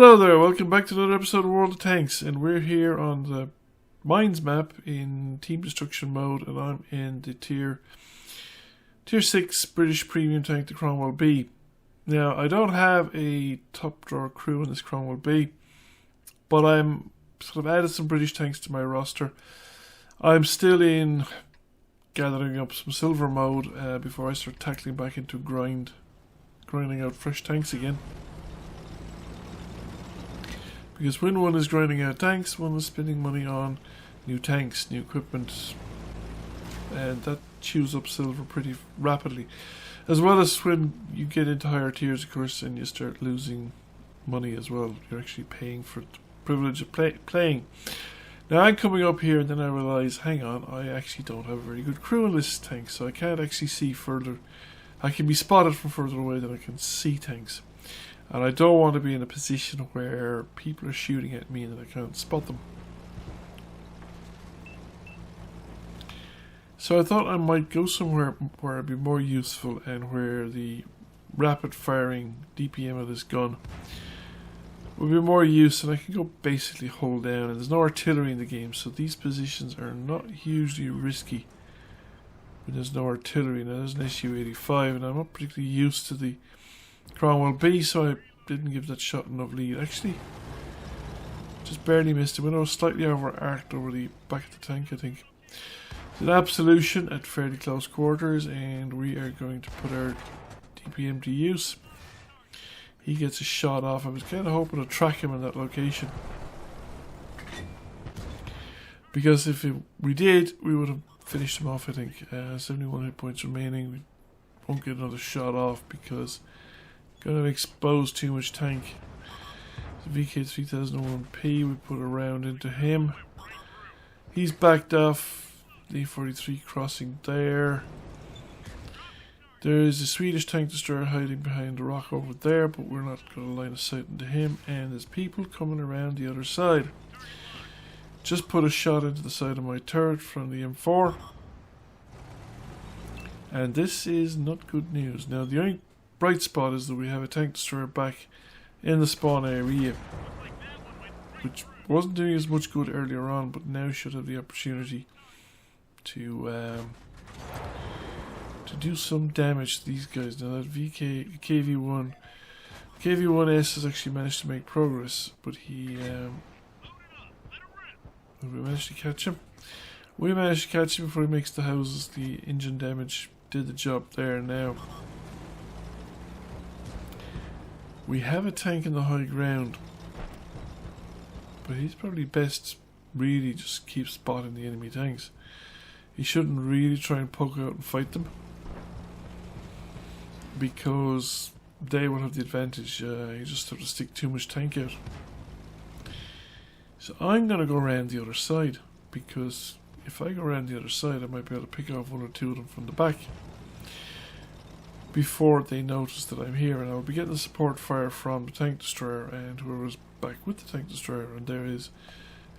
Hello there, welcome back to another episode of World of Tanks, and we're here on the Mines map in Team Destruction mode, and I'm in the Tier 6 British Premium Tank, the Cromwell B. Now, I don't have a top drawer crew in this Cromwell B, but I'm sort of added some British tanks to my roster. I'm still in gathering up some silver mode before I start tackling back into grinding out fresh tanks again. Because when one is grinding out tanks, one is spending money on new tanks, new equipment, and that chews up silver pretty rapidly. As well as when you get into higher tiers, of course, and you start losing money as well. You're actually paying for the privilege of playing. Now I'm coming up here and then I realise, hang on, I actually don't have a very good crew in this tank, so I can't actually see further. I can be spotted from further away than I can see tanks. And I don't want to be in a position where people are shooting at me and I can't spot them. So I thought I might go somewhere where it'd be more useful and where the rapid firing DPM of this gun would be more use, and I can go basically hold down, and there's no artillery in the game, so these positions are not hugely risky when there's no artillery. Now there's an SU-85 and I'm not particularly used to the Cromwell B, so I didn't give that shot enough lead. Actually, just barely missed it when I was slightly over arced over the back of the tank, I think. It's an absolution at fairly close quarters, and we are going to put our DPM to use. He gets a shot off. I was kind of hoping to track him in that location, because if we did, we would have finished him off, I think. 71 hit points remaining. We won't get another shot off because going to expose too much tank. The VK3001P, we put a round into him. He's backed off. The 43 crossing there. There's a Swedish tank destroyer hiding behind a rock over there, but we're not going to line of sight into him. And there's people coming around the other side. Just put a shot into the side of my turret from the M4. And this is not good news. Now the only bright spot is that we have a tank destroyer back in the spawn area, which wasn't doing as much good earlier on, but now should have the opportunity to do some damage to these guys. Now that KV1S has actually managed to make progress, but he we managed to catch him. We managed to catch him before he makes the houses. The engine damage did the job there. Now we have a tank in the high ground, but he's probably best really just keep spotting the enemy tanks. He shouldn't really try and poke out and fight them, because they will have the advantage. You just have to stick too much tank out. So I'm going to go around the other side, because if I go around the other side I might be able to pick off one or two of them from the back before they notice that I'm here, and I'll be getting the support fire from the tank destroyer and whoever's back with the tank destroyer. And there is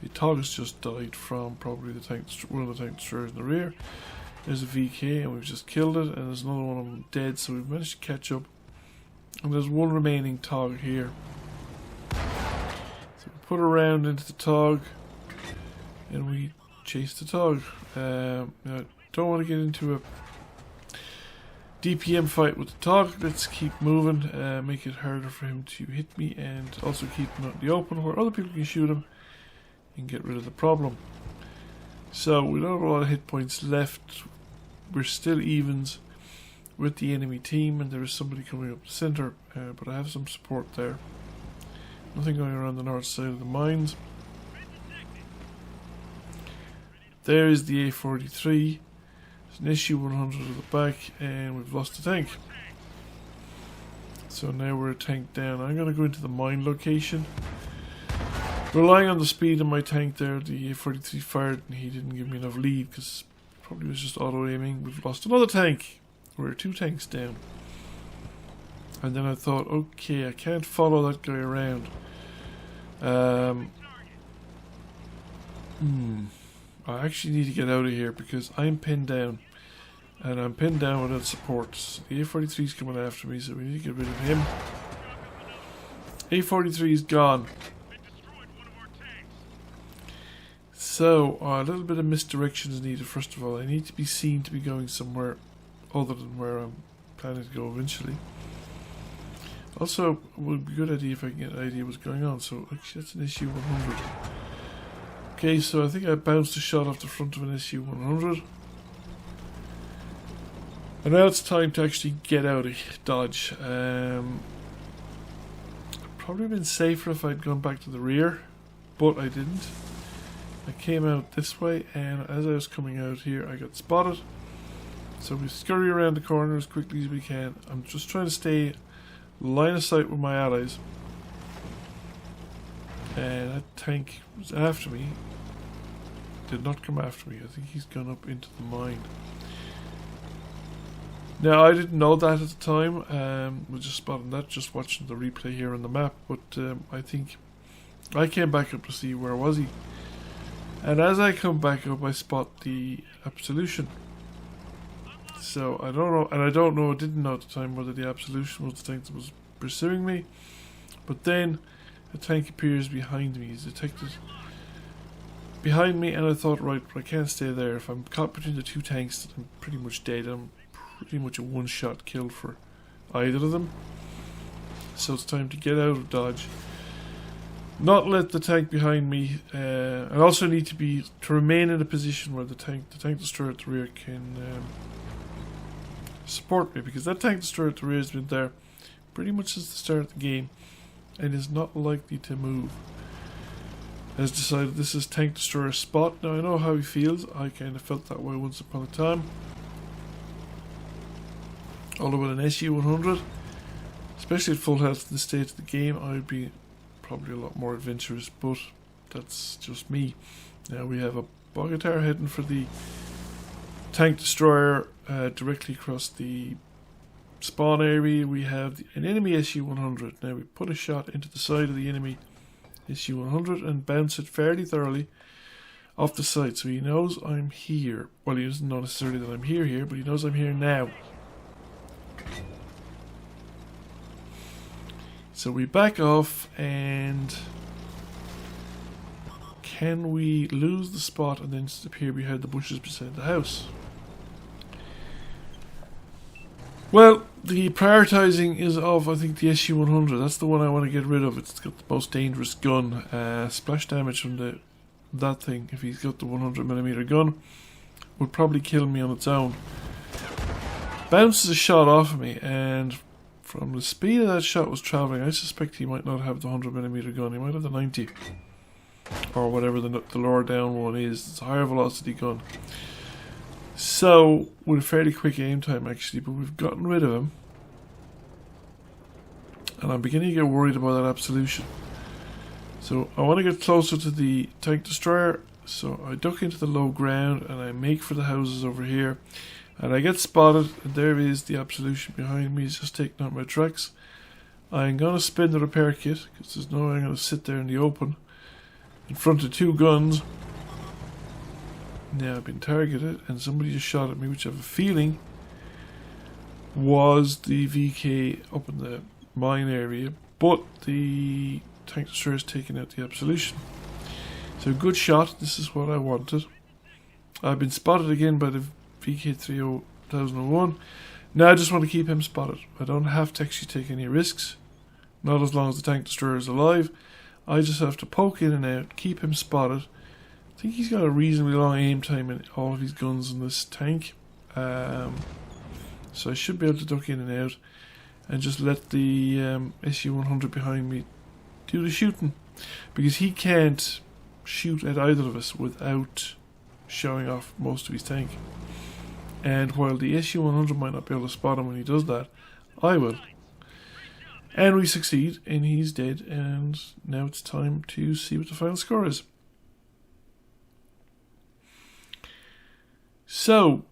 a TOG has just died from probably one of the tank destroyers in the rear. There's a VK and we've just killed it, and there's another one of them dead, so we've managed to catch up. And there's one remaining TOG here. So we put a round into the TOG and we chase the TOG. Now, I don't want to get into a DPM fight with the TOG. Let's keep moving, make it harder for him to hit me, and also keep him out in the open where other people can shoot him and get rid of the problem. So we don't have a lot of hit points left. We're still evens with the enemy team, and there is somebody coming up the center, but I have some support there. Nothing going around the north side of the mines. There is the A43. There's an SU-100 at the back, and we've lost the tank. So now we're a tank down. I'm going to go into the mine location. Relying on the speed of my tank there, the A43 fired and he didn't give me enough lead because probably was just auto-aiming. We've lost another tank. We're 2 tanks down. And then I thought, okay, I can't follow that guy around. I actually need to get out of here because I'm pinned down. And I'm pinned down without support. The A43 is coming after me, so we need to get rid of him. A43 is gone. So, a little bit of misdirection is needed. First of all, I need to be seen to be going somewhere other than where I'm planning to go eventually. Also, it would be a good idea if I can get an idea what's going on. So, actually, that's an SU-100. Okay, so I think I bounced a shot off the front of an SU-100. And now it's time to actually get out of Dodge. Probably been safer if I'd gone back to the rear, but I didn't. I came out this way, and as I was coming out here, I got spotted. So we scurry around the corner as quickly as we can. I'm just trying to stay line of sight with my allies. And that tank was after me. Did not come after me. I think he's gone up into the mine. Now, I didn't know that at the time. Was just spotting that, just watching the replay here on the map. But I think I came back up to see where was he. And as I come back up, I spot the Absolution. So I don't know, and I didn't know at the time whether the Absolution was the tank that was pursuing me. But then a tank appears behind me. He's detected behind me, and I thought, right, but I can't stay there. If I'm caught between the two tanks, I'm pretty much dead. I'm pretty much a one-shot kill for either of them. So it's time to get out of Dodge. Not let the tank behind me. I also need to remain in a position where the tank destroyer at the rear can support me, because that tank destroyer at the rear has been there pretty much since the start of the game and is not likely to move. Has decided this is tank destroyer spot. Now I know how he feels. I kind of felt that way once upon a time. Although with an SU-100, especially at full health in the state of the game, I would be probably a lot more adventurous, but that's just me. Now we have a Bogatar heading for the tank destroyer directly across the spawn area. We have an enemy SU-100. Now we put a shot into the side of the enemy SU-100 and bounce it fairly thoroughly off the side, so he knows I'm here. Well, he doesn't know necessarily that I'm here, but he knows I'm here now. So we back off, and can we lose the spot and then disappear behind the bushes beside the house? Well, the prioritizing is of, I think, the SU-100. That's the one I want to get rid of. It's got the most dangerous gun. Splash damage from that thing, if he's got the 100mm gun, would probably kill me on its own. Bounces a shot off of me, and from the speed of that shot was travelling, I suspect he might not have the 100mm gun. He might have the 90, or whatever the lower down one is. It's a higher velocity gun. So, with a fairly quick aim time actually, but we've gotten rid of him. And I'm beginning to get worried about that Absolution. So I want to get closer to the tank destroyer, so I duck into the low ground and I make for the houses over here. And I get spotted, and there is the Absolution behind me. He's just taking out my tracks. I'm going to spin the repair kit, because there's no way I'm going to sit there in the open in front of two guns. Now I've been targeted, and somebody just shot at me, which I have a feeling was the VK up in the mine area, but the tank destroyer is taking out the Absolution. So good shot. This is what I wanted. I've been spotted again by the VK3001. Now I just want to keep him spotted. I don't have to actually take any risks, not as long as the tank destroyer is alive. I just have to poke in and out, keep him spotted. I think he's got a reasonably long aim time in all of his guns in this tank, so I should be able to duck in and out and just let the SU-100 behind me do the shooting, because he can't shoot at either of us without showing off most of his tank. And while the SU-100 might not be able to spot him when he does that, I will. And we succeed, and he's dead, and now it's time to see what the final score is. So,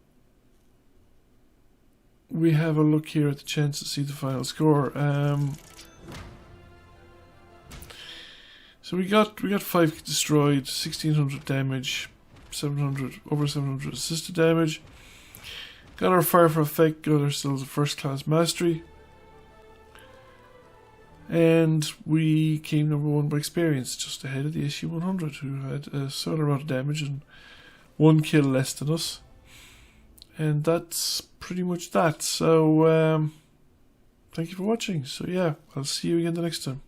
we have a look here at the chance to see the final score. So we got 5 destroyed, 1600 damage, over 700 assisted damage. Got our fire for effect, got ourselves a first class mastery. And we came number 1 by experience, just ahead of the SU-100, who had a similar amount of damage and 1 kill less than us. And that's pretty much that. So, thank you for watching. So yeah, I'll see you again the next time.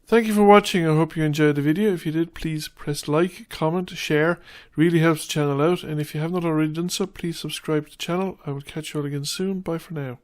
Thank you for watching. I hope you enjoyed the video. If you did, please press like, comment, share. It really helps the channel out. And if you have not already done so, please subscribe to the channel. I will catch you all again soon. Bye for now.